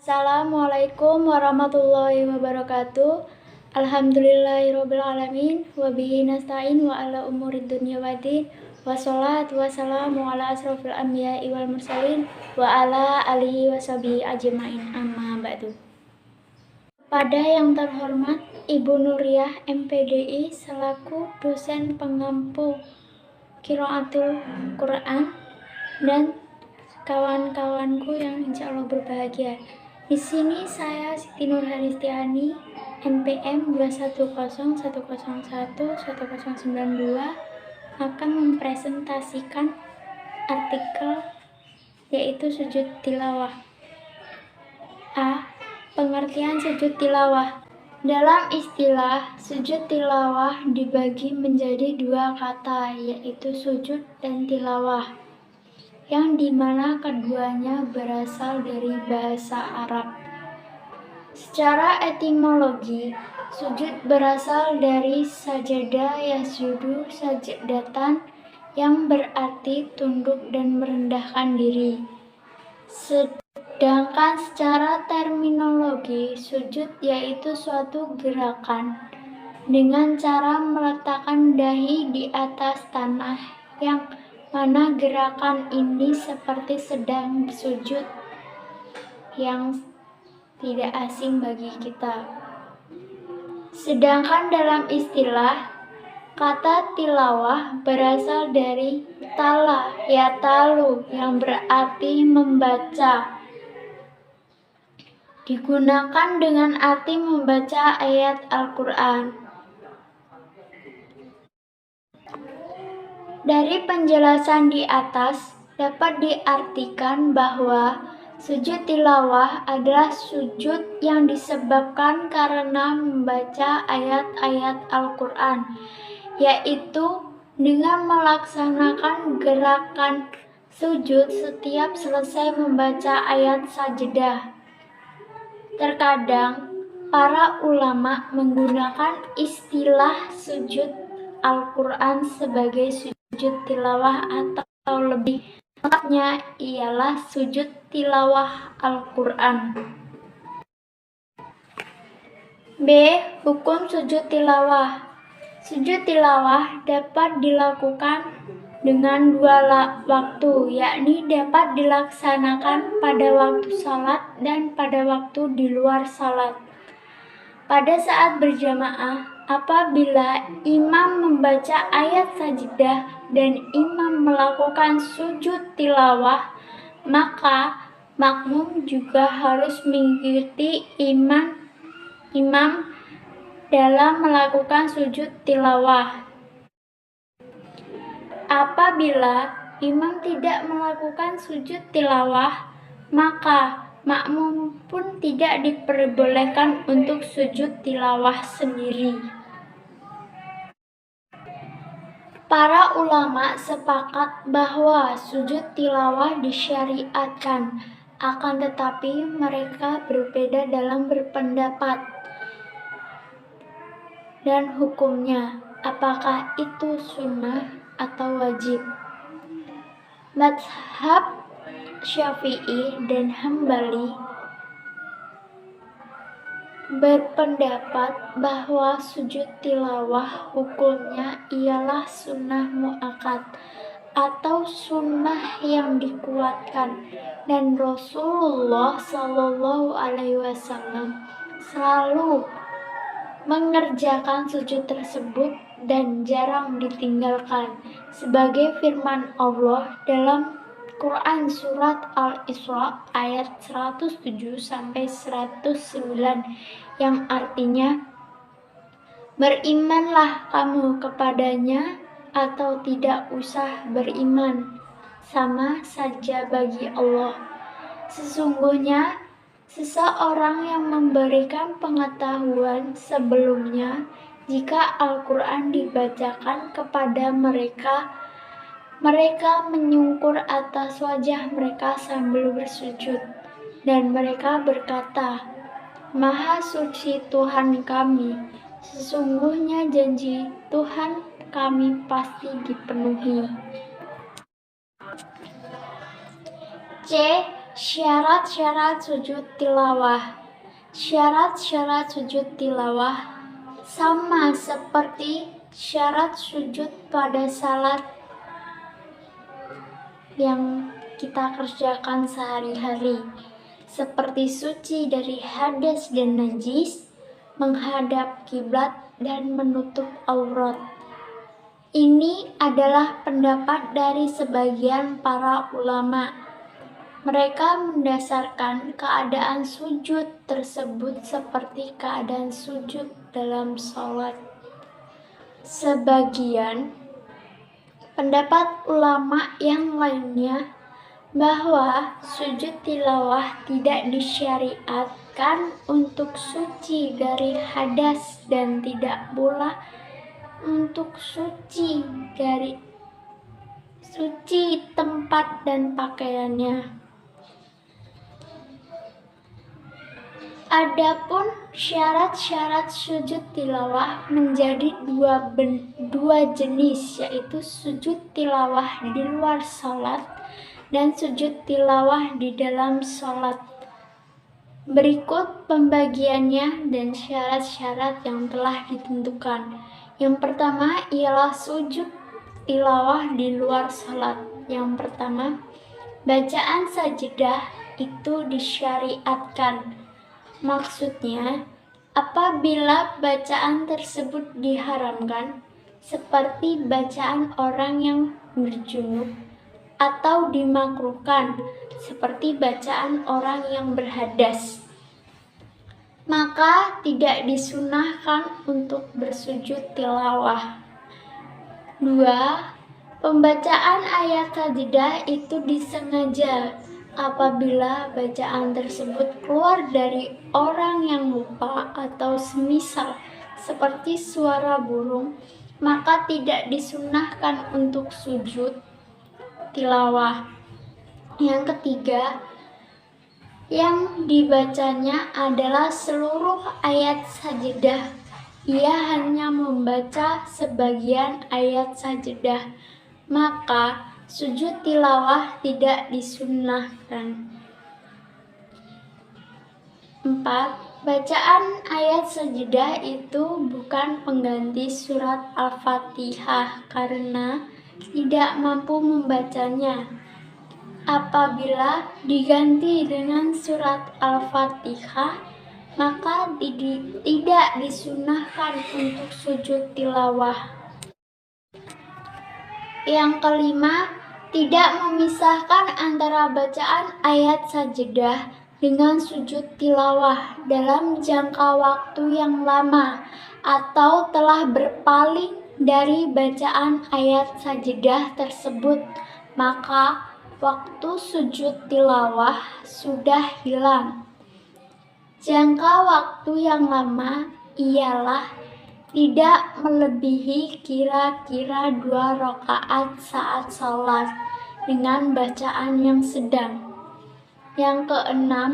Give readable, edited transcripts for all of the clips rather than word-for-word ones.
Assalamualaikum warahmatullahi wabarakatuh. Alhamdulillahirrabbilalamin. Wabihi nasta'in wa ala umurid dunya waddin. Wassalatu wassalamu ala asrofil anbiya'i wal mursalin wa ala alihi washabihi ajma'in, amma ba'du. Kepada yang terhormat Ibu Nuriyah MPDI selaku dosen pengampu Qiraatul Quran dan kawan-kawanku yang insya Allah berbahagia. Di sini saya Siti Nurhalistiani, NPM 21010111092 akan mempresentasikan artikel yaitu sujud tilawah. A. Pengertian sujud tilawah. Dalam istilah, sujud tilawah dibagi menjadi dua kata, yaitu sujud dan tilawah, yang dimana keduanya berasal dari bahasa Arab. Secara etimologi, sujud berasal dari sajada yasjudu sajdatan, yang berarti tunduk dan merendahkan diri. Sedangkan secara terminologi, sujud yaitu suatu gerakan dengan cara meletakkan dahi di atas tanah, yang mana gerakan ini seperti sedang sujud, yang tidak asing bagi kita. Sedangkan dalam istilah, kata tilawah berasal dari tala yatalu, yang berarti membaca. Digunakan dengan arti membaca ayat Al-Quran. Dari penjelasan di atas, dapat diartikan bahwa sujud tilawah adalah sujud yang disebabkan karena membaca ayat-ayat Al-Quran, yaitu dengan melaksanakan gerakan sujud setiap selesai membaca ayat sajadah. Terkadang, para ulama menggunakan istilah sujud Al-Quran sebagai sujud tilawah, atau lebih lengkapnya ialah sujud tilawah Al-Quran. B. Hukum sujud tilawah. Sujud tilawah dapat dilakukan dengan dua waktu, yakni dapat dilaksanakan pada waktu salat dan pada waktu di luar salat. Pada saat berjamaah, apabila imam membaca ayat sajadah dan imam melakukan sujud tilawah, maka makmum juga harus mengikuti imam dalam melakukan sujud tilawah. Apabila imam tidak melakukan sujud tilawah, maka makmum pun tidak diperbolehkan untuk sujud tilawah sendiri. Para ulama sepakat bahwa sujud tilawah disyariatkan, akan tetapi mereka berbeda dalam berpendapat dan hukumnya, apakah itu sunnah atau wajib. Mazhab Syafi'i dan Hambali berpendapat bahwa sujud tilawah hukumnya ialah sunnah muakkad atau sunnah yang dikuatkan, dan Rasulullah Shallallahu Alaihi Wasallam selalu mengerjakan sujud tersebut dan jarang ditinggalkan, sebagai firman Allah dalam Quran surat Al-Isra ayat 107-109 yang artinya, berimanlah kamu kepadanya atau tidak usah beriman, sama saja bagi Allah. Sesungguhnya seseorang yang memberikan pengetahuan sebelumnya, jika Al-Quran dibacakan kepada mereka, mereka menyungkur atas wajah mereka sambil bersujud, dan mereka berkata, Maha suci Tuhan kami, sesungguhnya janji Tuhan kami pasti dipenuhi. C. Syarat-syarat sujud tilawah. Syarat-syarat sujud tilawah sama seperti syarat sujud pada salat yang kita kerjakan sehari-hari, seperti suci dari hadas dan najis, menghadap kiblat, dan menutup aurat. Ini adalah pendapat dari sebagian para ulama. Mereka mendasarkan keadaan sujud tersebut seperti keadaan sujud dalam sholat. Sebagian pendapat ulama yang lainnya bahwa sujud tilawah tidak disyariatkan untuk suci dari hadas dan tidak pula untuk suci tempat dan pakaiannya. Adapun syarat-syarat sujud tilawah menjadi dua jenis, yaitu sujud tilawah di luar sholat dan sujud tilawah di dalam sholat. Berikut pembagiannya dan syarat-syarat yang telah ditentukan. Yang pertama ialah sujud tilawah di luar sholat. Yang pertama, bacaan sajadah itu disyariatkan. Maksudnya, apabila bacaan tersebut diharamkan, seperti bacaan orang yang berjunub, atau dimakruhkan, seperti bacaan orang yang berhadas, maka tidak disunahkan untuk bersujud tilawah. 2. Pembacaan ayat sajadah itu disengaja. Apabila bacaan tersebut keluar dari orang yang lupa atau semisal seperti suara burung, maka tidak disunahkan untuk sujud tilawah. Yang ketiga, yang dibacanya adalah seluruh ayat sajadah. Ia hanya membaca sebagian ayat sajadah, maka sujud tilawah tidak disunnahkan. 4. Bacaan ayat sajadah itu bukan pengganti surat Al-Fatihah karena tidak mampu membacanya. Apabila diganti dengan surat Al-Fatihah, maka tidak disunnahkan untuk sujud tilawah. Yang kelima, tidak memisahkan antara bacaan ayat sajadah dengan sujud tilawah dalam jangka waktu yang lama atau telah berpaling dari bacaan ayat sajadah tersebut, maka waktu sujud tilawah sudah hilang. Jangka waktu yang lama ialah tidak melebihi kira-kira 2 rakaat saat sholat dengan bacaan yang sedang. Yang keenam,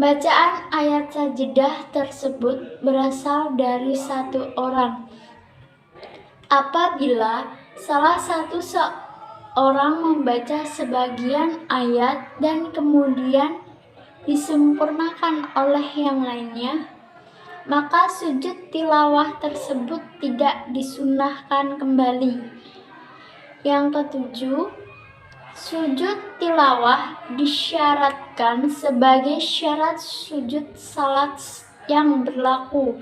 bacaan ayat sajadah tersebut berasal dari satu orang. Apabila salah satu seorang membaca sebagian ayat dan kemudian disempurnakan oleh yang lainnya, maka sujud tilawah tersebut tidak disunnahkan kembali. Yang ketujuh, sujud tilawah disyaratkan sebagai syarat sujud salat yang berlaku,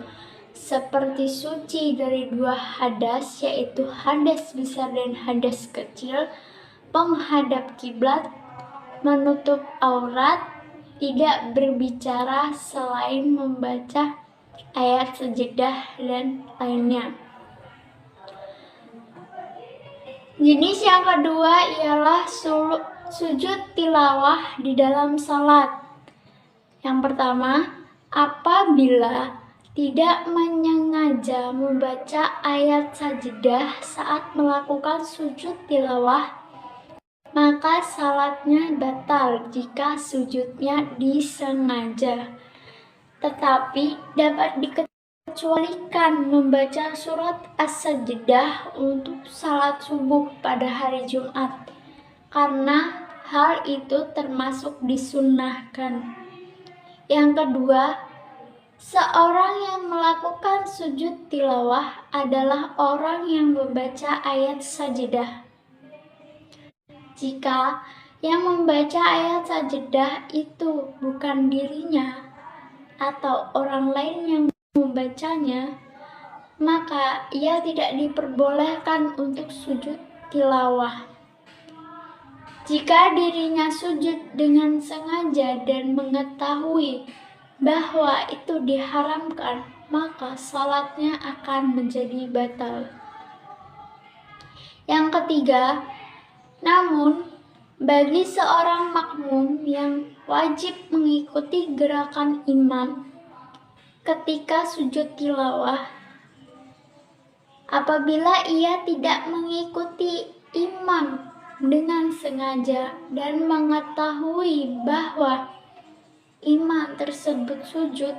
seperti suci dari 2 hadas, yaitu hadas besar dan hadas kecil, menghadap kiblat, menutup aurat, tidak berbicara selain membaca ayat sajadah dan lainnya. Jenis yang kedua ialah sujud tilawah di dalam salat. Yang pertama, apabila tidak menyengaja membaca ayat sajadah saat melakukan sujud tilawah, maka salatnya batal jika sujudnya disengaja. Tetapi dapat dikecualikan membaca surat As-Sajdah untuk salat subuh pada hari Jumat, karena hal itu termasuk disunnahkan. Yang kedua, seorang yang melakukan sujud tilawah adalah orang yang membaca ayat sajadah. Jika yang membaca ayat sajadah itu bukan dirinya atau orang lain yang membacanya, maka ia tidak diperbolehkan untuk sujud tilawah. Jika dirinya sujud dengan sengaja dan mengetahui bahwa itu diharamkan, maka salatnya akan menjadi batal. Yang ketiga, namun bagi seorang makmum yang wajib mengikuti gerakan imam ketika sujud tilawah, apabila ia tidak mengikuti imam dengan sengaja dan mengetahui bahwa imam tersebut sujud,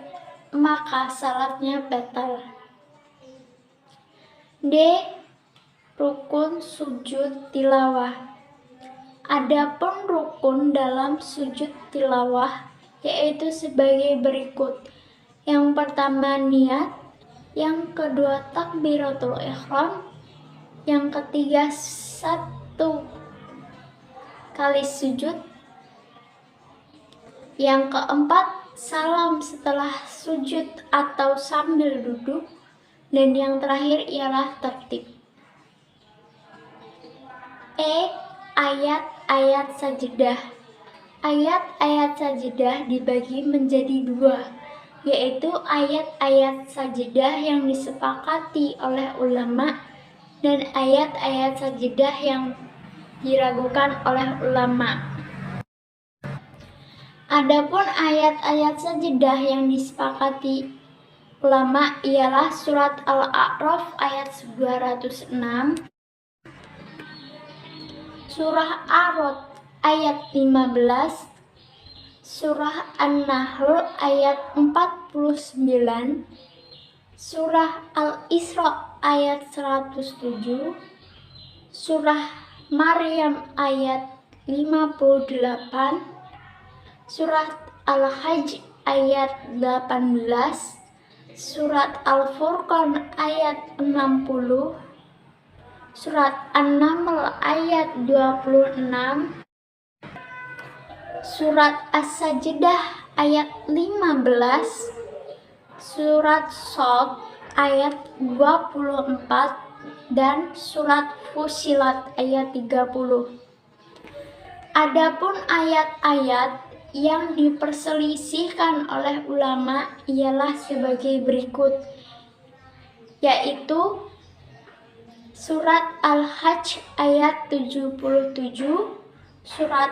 maka salatnya batal. D. Rukun sujud tilawah. Adapun rukun dalam sujud tilawah yaitu sebagai berikut. Yang pertama niat, yang kedua takbiratul ihram, yang ketiga satu kali sujud, yang keempat salam setelah sujud atau sambil duduk, dan yang terakhir ialah tertib. Ayat-ayat sajadah. Ayat-ayat sajadah dibagi menjadi dua, yaitu ayat-ayat sajadah yang disepakati oleh ulama dan ayat-ayat sajadah yang diragukan oleh ulama. Adapun ayat-ayat sajadah yang disepakati ulama ialah surat Al-A'raf ayat 206, surah Ar-Ra'd ayat 15, surah An-Nahl ayat 49, surah Al-Isra ayat 107, surah Maryam ayat 58, surat Al-Hajj ayat 18, surat Al-Furqan ayat 60, surat An-Naml ayat 26, surat As-Sajdah ayat 15, surat Shad ayat 24, dan surat Fussilat ayat 30. Adapun ayat-ayat yang diperselisihkan oleh ulama ialah sebagai berikut, yaitu surat Al-Hajj ayat 77, surat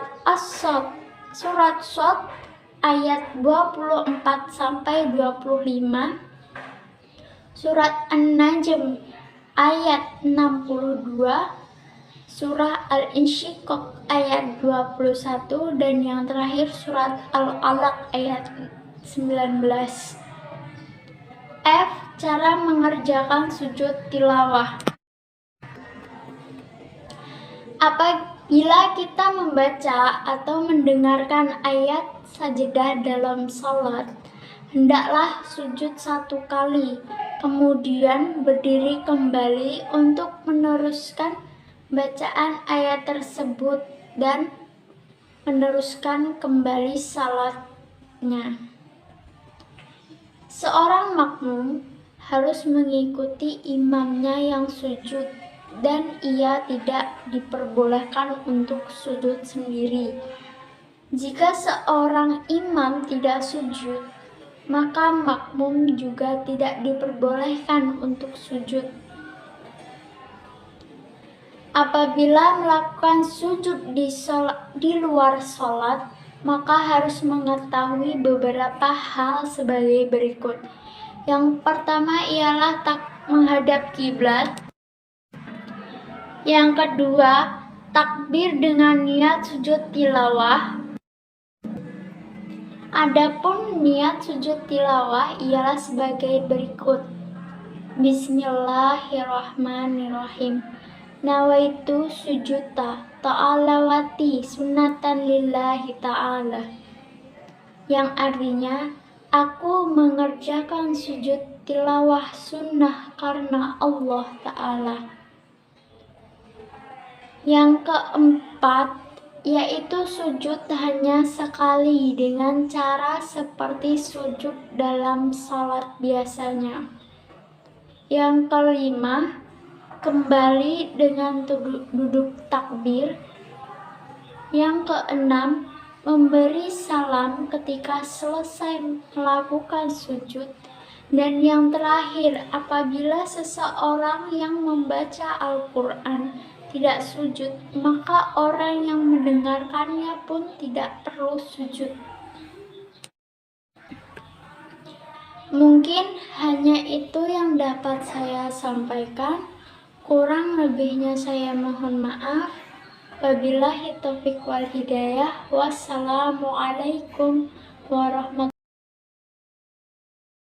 Shad ayat 24 sampai 25, surat An-Najm ayat 62, surah Al-Insyiqaq ayat 21, dan yang terakhir surat Al-Alaq ayat 19. F. Cara mengerjakan sujud tilawah. Apabila kita membaca atau mendengarkan ayat sajadah dalam salat, hendaklah sujud satu kali, kemudian berdiri kembali untuk meneruskan bacaan ayat tersebut dan meneruskan kembali salatnya. Seorang makmum harus mengikuti imamnya yang sujud dan ia tidak diperbolehkan untuk sujud sendiri. Jika seorang imam tidak sujud, maka makmum juga tidak diperbolehkan untuk sujud. Apabila melakukan sujud di luar sholat, maka harus mengetahui beberapa hal sebagai berikut. Yang pertama ialah menghadap kiblat. Yang kedua, takbir dengan niat sujud tilawah. Adapun niat sujud tilawah ialah sebagai berikut. Bismillahirrahmanirrahim. nawaitu sujuta ta'alawati sunatan lillahi ta'ala, yang artinya aku mengerjakan sujud tilawah sunnah karena Allah Ta'ala. Yang keempat, yaitu sujud hanya sekali dengan cara seperti sujud dalam salat biasanya. Yang kelima, kembali dengan duduk takbir. Yang keenam, memberi salam ketika selesai melakukan sujud. Dan yang terakhir, apabila seseorang yang membaca Al-Quran tidak sujud, maka orang yang mendengarkannya pun tidak perlu sujud. Mungkin hanya itu yang dapat saya sampaikan. Kurang lebihnya saya mohon maaf. Wabillahi taufiq wal hidayah. Wassalamualaikum warahmatullahi wabarakatuh.